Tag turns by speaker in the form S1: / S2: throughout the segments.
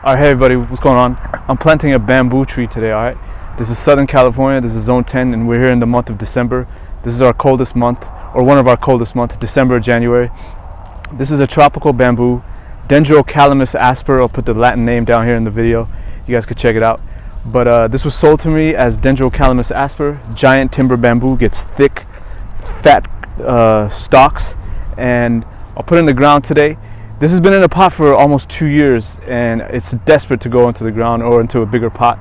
S1: Alright, hey everybody, what's going on? I'm planting a bamboo tree today, alright? This is Southern California, this is zone 10, and we're here in the month of December. This is our coldest month, or one of our coldest months, December, January. This is a tropical bamboo, Dendrocalamus Asper. I'll put the Latin name down here in the video. You guys could check it out. But this was sold to me as Dendrocalamus Asper. Giant timber bamboo, gets thick, fat stalks, and I'll put it in the ground today. This has been in a pot for almost 2 years, and it's desperate to go into the ground or into a bigger pot.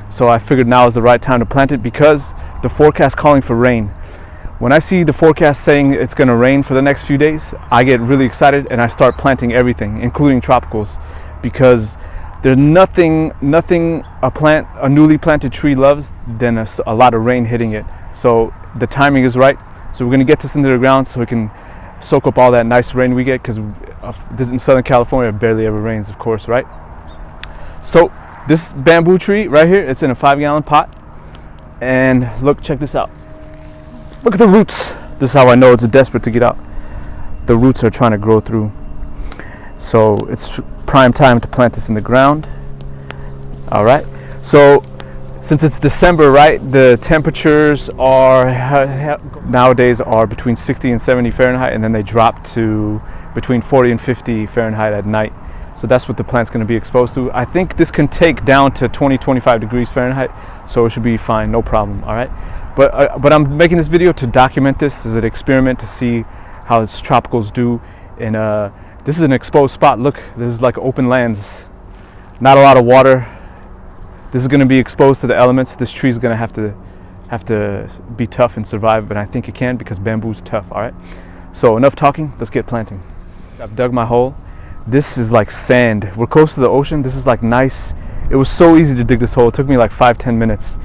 S1: So I figured now is the right time to plant it because the forecast calling for rain. When I see the forecast saying it's going to rain for the next few days, I get really excited and I start planting everything, including tropicals, because there's nothing a newly planted tree loves than a lot of rain hitting it. So the timing is right. So we're going to get this into the ground so we can soak up all that nice rain we get, because in Southern California it barely ever rains, of course, right? So this bamboo tree right here, it's in a 5-gallon pot, and look, check this out. Look at the roots. This is how I know it's desperate to get out. The roots are trying to grow through. So it's prime time to plant this in the ground. All right, so since it's December, right, the temperatures are nowadays are between 60 and 70 Fahrenheit, and then they drop to between 40 and 50 Fahrenheit at night. So that's what the plant's going to be exposed to. I think this can take down to 20-25 degrees Fahrenheit, so it should be fine, no problem. All right, but I'm making this video to document this as an experiment to see how its tropicals do. And this is an exposed spot. Look, this is like open lands, not a lot of water. This is going to be exposed to the elements. This tree is going to have to be tough and survive, but I think it can because bamboo's tough. All right, so enough talking, let's get planting. I've dug my hole. This is like sand. We're close to the ocean. This is like nice. It was so easy to dig this hole. It took me like 5-10 minutes.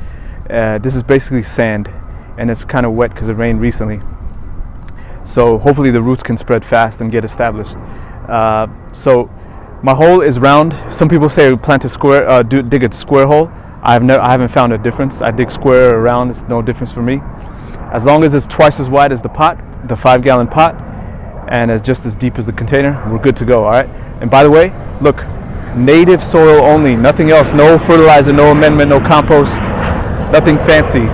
S1: This is basically sand, and it's kind of wet because it rained recently. So hopefully the roots can spread fast and get established. So my hole is round. Some people say plant a square, dig a square hole. I haven't found a difference. I dig square or round. It's no difference for me. As long as it's twice as wide as the pot, the 5-gallon pot, and it's just as deep as the container, we're good to go. All right. And by the way, look, native soil only, nothing else. No fertilizer, no amendment, no compost, nothing fancy.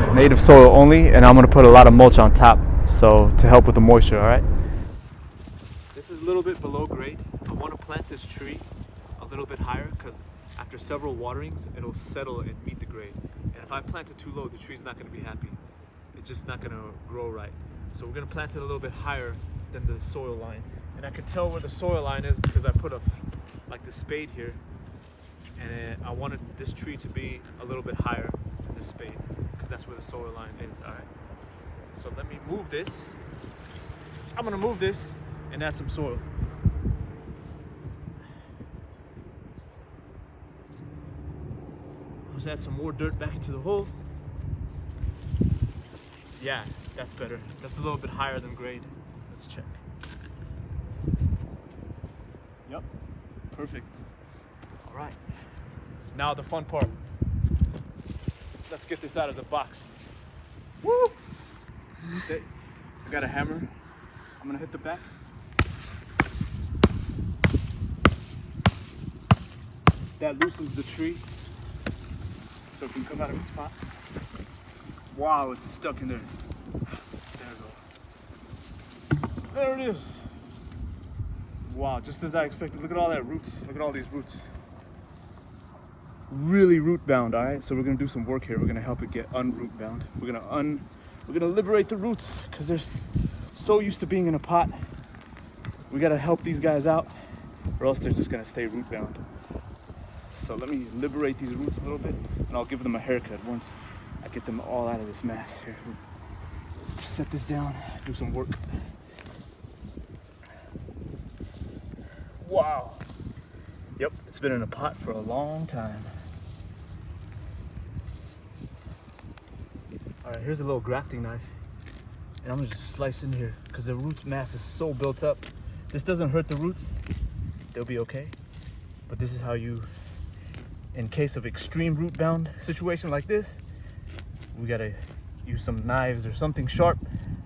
S1: It's native soil only, and I'm gonna put a lot of mulch on top, so to help with the moisture. All right. This is a little bit below grade. I want to plant this tree a little bit higher because after several waterings, it'll settle and meet the grade. And if I plant it too low, the tree's not going to be happy. It's just not going to grow right. So we're going to plant it a little bit higher than the soil line. And I can tell where the soil line is because I put like the spade here. And I wanted this tree to be a little bit higher than the spade because that's where the soil line is. All right. So let me move this. I'm going to move this and add some soil. Let's add some more dirt back into the hole. Yeah, that's better. That's a little bit higher than grade. Let's check. Yep, perfect. All right, now the fun part. Let's get this out of the box. Woo! Okay, I got a hammer. I'm gonna hit the back. That loosens the tree so it can come out of its pot. Wow, it's stuck in there. There we go. There it is. Wow, just as I expected. Look at all that roots. Look at all these roots. Really root bound, all right? So we're gonna do some work here. We're gonna help it get unroot bound. We're gonna liberate the roots because they're so used to being in a pot. We gotta help these guys out or else they're just gonna stay root bound. So let me liberate these roots a little bit, and I'll give them a haircut once I get them all out of this mass here. Let's set this down, do some work. Wow. Yep, it's been in a pot for a long time. All right, here's a little grafting knife, and I'm gonna just slice in here because the root mass is so built up. This doesn't hurt the roots, they'll be okay. But this is how you, in case of extreme root bound situation like this, we gotta use some knives or something sharp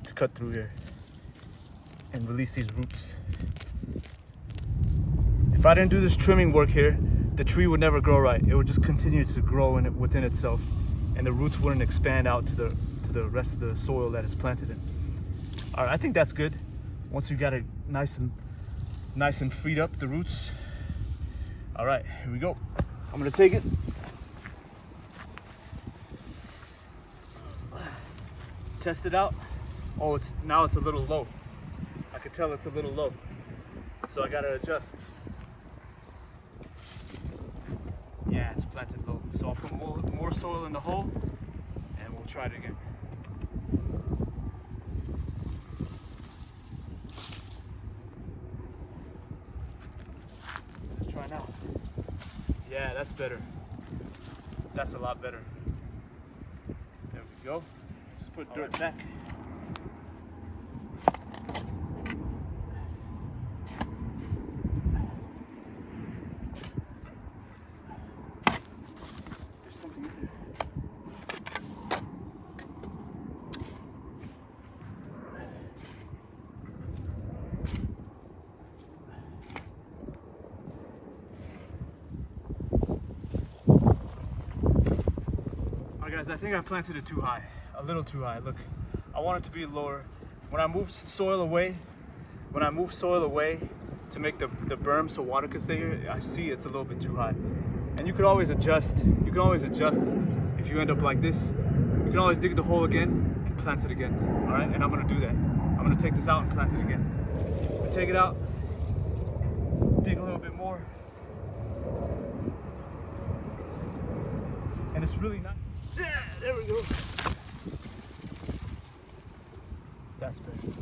S1: to cut through here and release these roots. If I didn't do this trimming work here, the tree would never grow right. It would just continue to grow within itself, and the roots wouldn't expand out to the rest of the soil that it's planted in. All right, I think that's good. Once you got it nice and freed up, the roots. All right, here we go. I'm gonna take it. Test it out. Oh, now it's a little low. I can tell it's a little low. So I gotta adjust. Yeah, it's planted low. So I'll put more soil in the hole and we'll try it again. Let's try now. Yeah, that's better. That's a lot better. There we go. Just put dirt back. There's something in there. Guys, I think I planted it too high, a little too high. Look, I want it to be lower. When I move soil away to make the berm so water can stay here, I see it's a little bit too high. And you can always adjust. You can always adjust if you end up like this. You can always dig the hole again and plant it again. All right, and I'm gonna do that. I'm gonna take this out and plant it again. I take it out, dig a little bit more, and it's really nice. Yeah, there we go. That's better.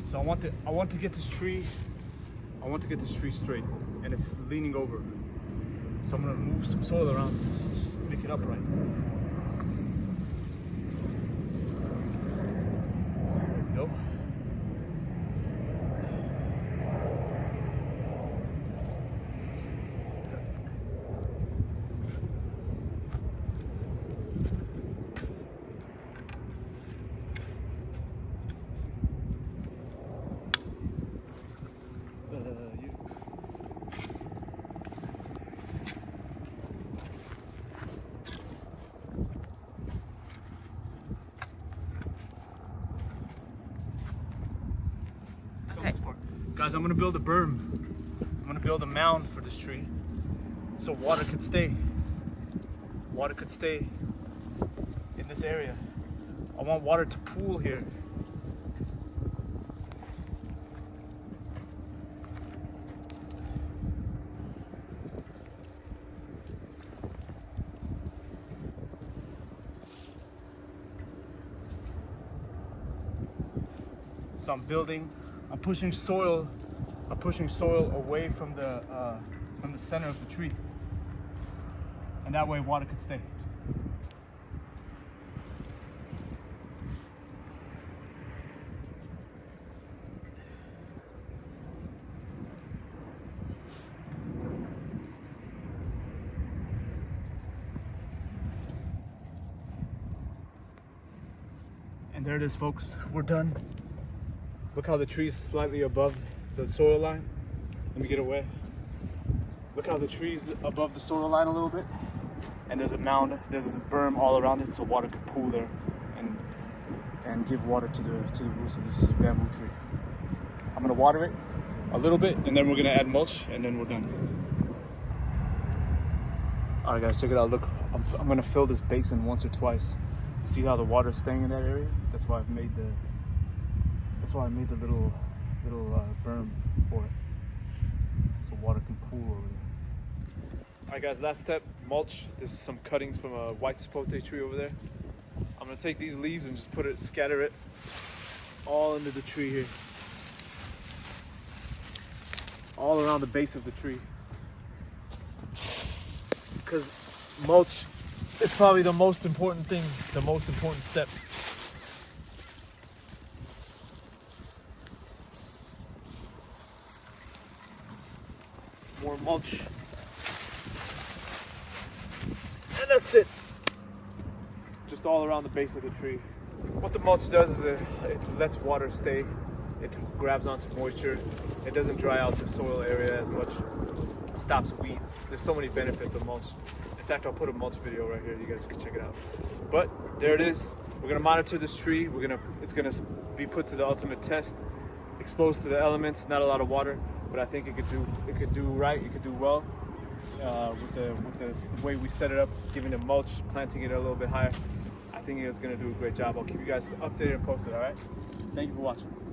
S1: So I want to get this tree straight, and it's leaning over. So I'm gonna move some soil around to just make it upright. Go. Guys, I'm gonna build a berm. I'm gonna build a mound for this tree so water could stay. Water could stay in this area. I want water to pool here. So I'm pushing soil away from the center of the tree, and that way water could stay. And there it is, folks. We're done. Look how the tree's slightly above the soil line. Let me get away. Look how the tree's above the soil line a little bit. And there's a mound, there's a berm all around it so water can pool there and give water to the roots of this bamboo tree. I'm gonna water it a little bit and then we're gonna add mulch and then we're done. All right guys, check it out. Look, I'm gonna fill this basin once or twice. See how the water's staying in that area? That's why I made the little berm for it, so water can pool over there. All right guys, last step, mulch. This is some cuttings from a white sapote tree over there. I'm gonna take these leaves and just scatter it all into the tree here. All around the base of the tree. Because mulch is probably the most important thing, the most important step. More mulch And that's it. Just all around the base of the tree. What the mulch does is it lets water stay. It grabs onto moisture. It doesn't dry out the soil area as much. It stops weeds. There's so many benefits of mulch. In fact, I'll put a mulch video right here. You guys can check it out. But there it is. We're gonna monitor this tree. It's gonna be put to the ultimate test. Exposed to the elements, not a lot of water, but I think it could do right. It could do well with the way we set it up, giving it mulch, planting it a little bit higher. I think it's gonna do a great job. I'll keep you guys updated and posted. All right. Thank you for watching.